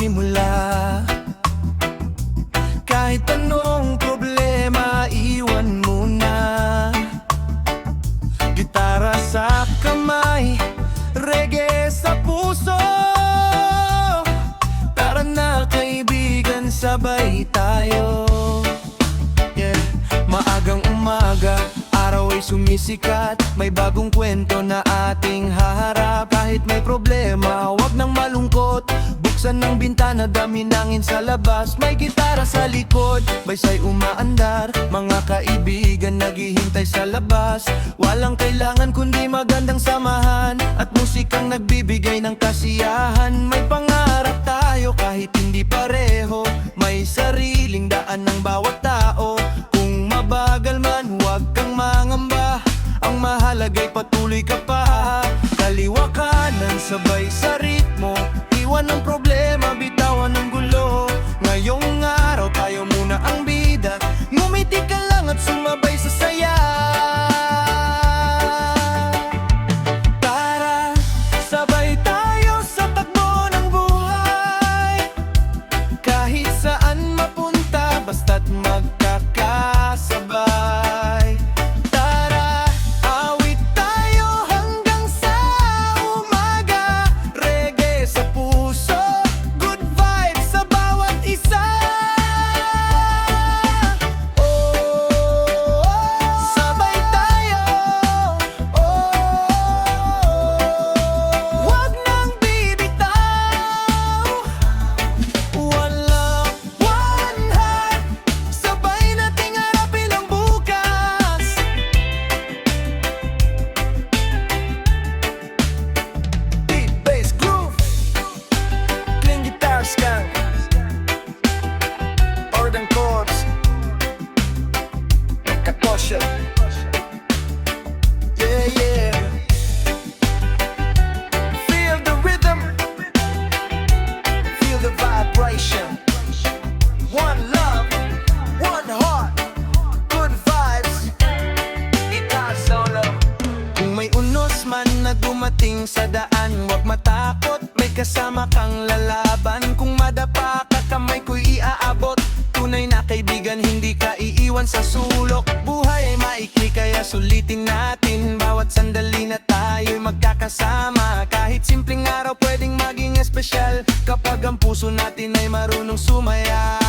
magsisimula. Kahit anong problema, iwan muna. Gitara sa kamay, reggae sa puso. Tara na kaibigan, sabay tayo. Maagang umaga, araw ay sumisikat. May bagong kwento na ating haharap. Kahit may problema, huwag nang malungkot. Buksan ng bintana, dami nangin sa labas. May gitara sa likod, baysay umaandar. Mga kaibigan naghihintay sa labas. Walang kailangan kundi magandang samahan, at musikang nagbibigay ng kasiyahan. May pangarap tayo kahit hindi pareho. May sariling daan ng bawat tao. Mabagal man, huwag kang mangamba. Ang mahalaga'y patuloy ka pa. Kaliwa kanan, sabay sa ritmo. Iwan ang problema, bitawan ang gulo. Ngayong araw, tayo muna ang bida. Ngumiti ka lang at sumabay sa saya. Tara, sabay tayo sa takbo ng buhay. Kahit saan mapunta, basta't magkakasabay. Tara, awit tayo hanggang sa umaga. Reggae sa puso, good vibes sa bawat isa. Oh, sabay tayo. Huwag nang bibitaw. One love, one heart. Sabay nating harapin ang bukas. Beat, bass, groove, clean guitar, skunk, organ chords, percussion. Yeah, yeah. Feel the rhythm, feel the vibration. One love, one heart, good vibes, guitar solo. Kung may unos man na dumating sa daan, huwag matakot, may kasama kang lalaban. Kung madapa ka, kamay ko'y iaabot. Tunay na kaibigan, hindi ka iiwan sa sulok. Buhay ay maikli, kaya sulitin natin. Bawat sandali na tayo'y magkakasama. Kahit simpleng araw pwedeng maging espesyal, kapag ang puso natin ay marunong sumaya.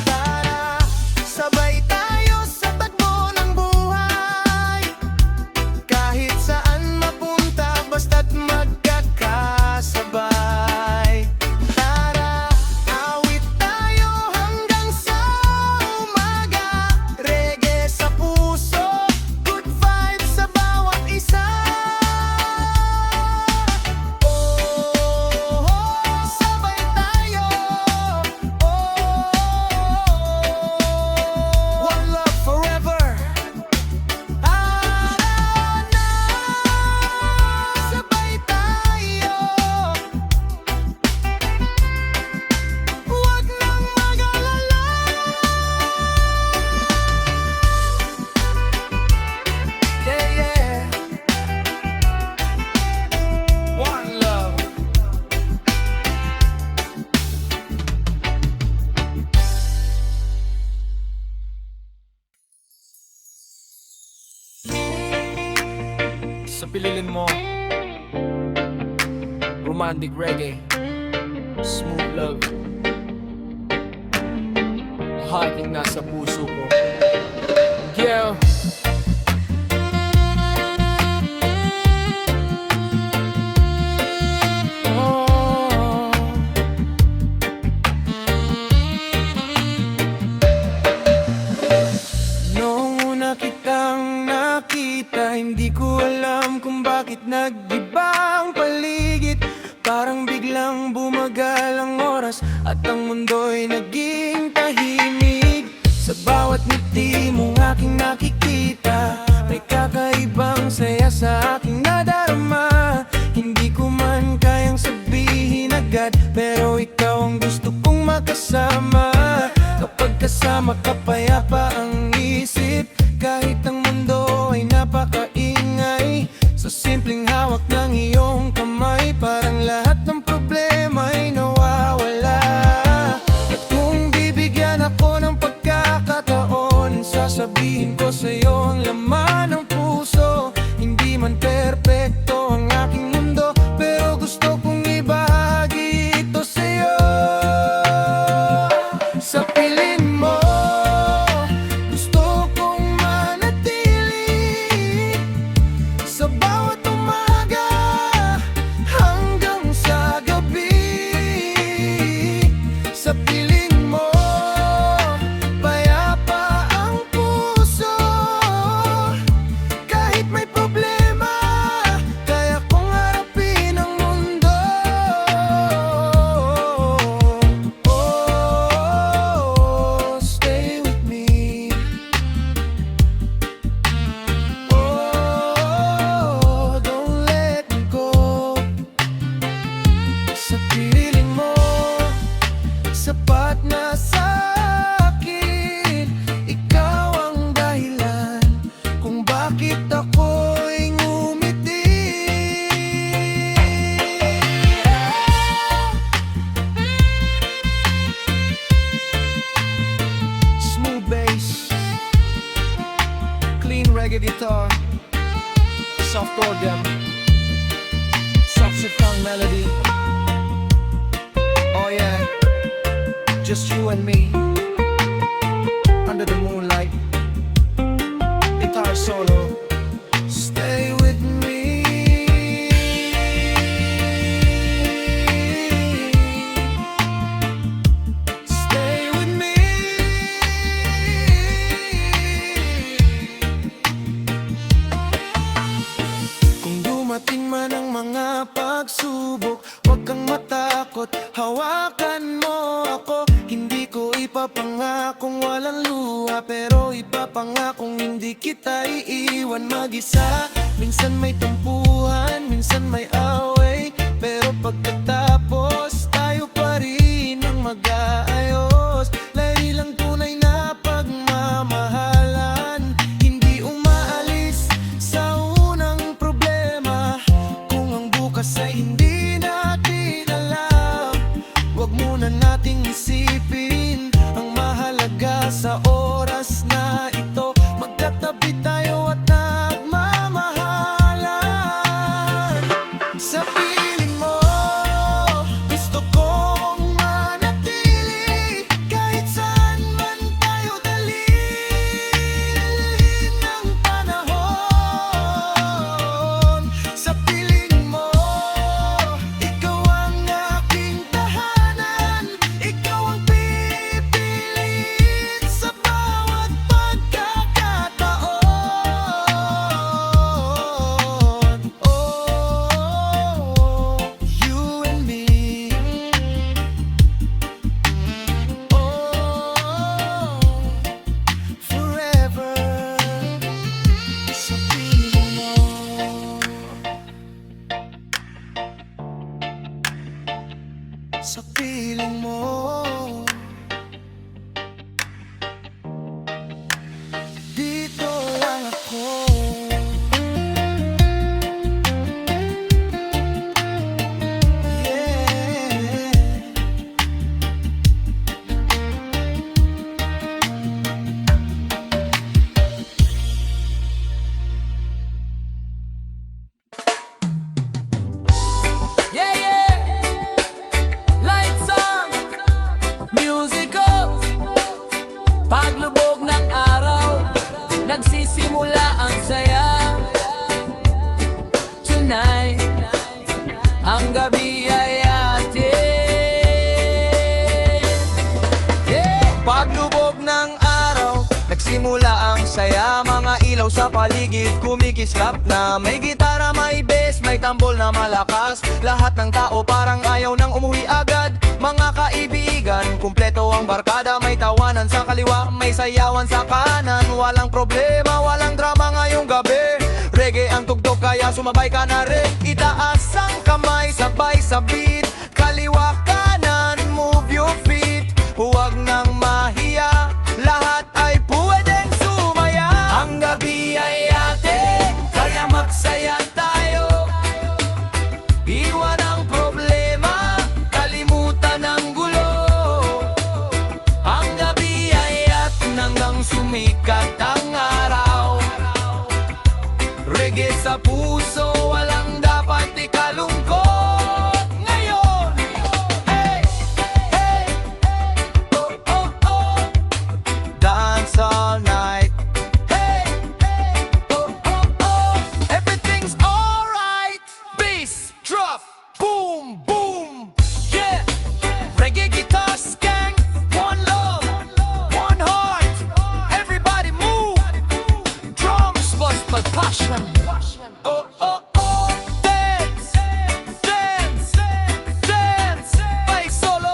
Tara, sabay tayo sa takbo ng buhay. Kahit saan mapunta, basta't magkakasabay. Tara, awit tayo hanggang sa umaga. Reggae sa puso, good vibes sa bawat isa. Oh, sabay tayo. One love forever. Tara na, sabay tayo. Huwag nang mag-alala. Yeah, yeah. One love. Sa pililin mo, romantic reggae, smooth love, hating nasa puso ko. Yeah. Oh. Noong una kitang nakita, hindi ko alam kung bakit nag-iba ang paligid. Parang biglang bumagal ang oras at ang mundo'y naging tahimik. Sa bawat ngiti mong aking nakikita, may kakaibang saya sa aking nadarama. Hindi ko man kayang sabihin agad, pero ikaw ang gusto kong makasama. Kapag kasama ka, payapa ang isip. Kahit ang mundo ay napakaingay, sa simpleng hawak ng iyong kamay, parang lahat ng problema just you and me, under the moonlight, guitar solo. Stay with me. Stay with me. Kung dumating man ang mga pagsubok, huwag kang matakot, hawakan mo ako. Hindi ko ipapangakong walang luha, pero ipapangakong hindi kita iiwan mag-isa. Minsan may tampuhan, minsan may away, pero pagkatapos tayo pa rin ang mag-aayos. Lagi lang tunay na pagmamahalan, hindi umaalis sa unang problema. Kung ang bukas ay hindi natin alam, wag muna nating isipin ang mahalaga sa oras na ito. Magkatabi tayo at nagmamahalan. Sa piling mo, gusto kong manatili kahit saan man tayo dalhin ng panahon. Sa piling mo, ikaw ang aking tahanan, ikaw ang pipiliin sa bawat pagkakataon. Oh, you and me. Oh, forever. Sa piling mo. Sa piling mo, dito lang ako. Yeah. Yeah, yeah. Lights on. Music off. Paglubog ng araw, nagsisimula ang saya. Tonight, ang gabi ay atin. Yeah. Paglubog ng araw, nagsimula ang saya. Mga ilaw sa paligid, kumikislap na. May gitara, may bass, may tambol na malakas. Lahat ng tao parang ayaw nang umuwi agad. Mga kaibigan, kumpleto ang barkada. May tawanan sa kaliwa, may sayawan sa kanan. Walang problema, walang drama ngayong gabi. Reggae ang tugtog kaya sumabay ka na rin. Itaas ang kamay, sabay sa beat. Kaliwa kanan, move your feet. Huwag nang mahiya, lahat ay pwedeng sumaya. Ang gabi ay atin, kaya magsaya tayo. Iwan ang problema, kalimutan ang gulo. Ang gabi ay atin hanggang sumikat ang araw. Reggae sa puso, walang dapat ikalungkot. Ngayon, hey, hey, oh, oh, oh. Dance all night. Hey, hey, oh, oh, oh. Everything's alright. Bass, drop, boom, boom. Yeah, reggae guitar skank. One love, one heart. Everybody move. Drums bust my passion. Oh, oh, oh. Dance, dance, dance. Bass solo.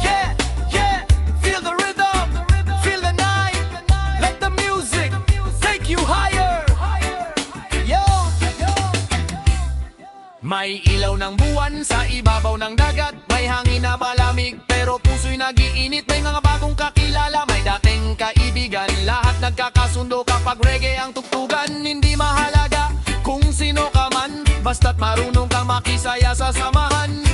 Yeah, yeah. Feel the rhythm, feel the night. Let the music take you higher. Yo. May ilaw ng buwan sa ibabaw ng dagat. May hangin na malamig pero puso'y nagiinit. May mga bagong kakilala, may dating kaibigan. Lahat nagkakasundo kapag reggae ang tugtugan. Hindi mahalaga kung sino ka man, basta't marunong kang makisaya sa samahan.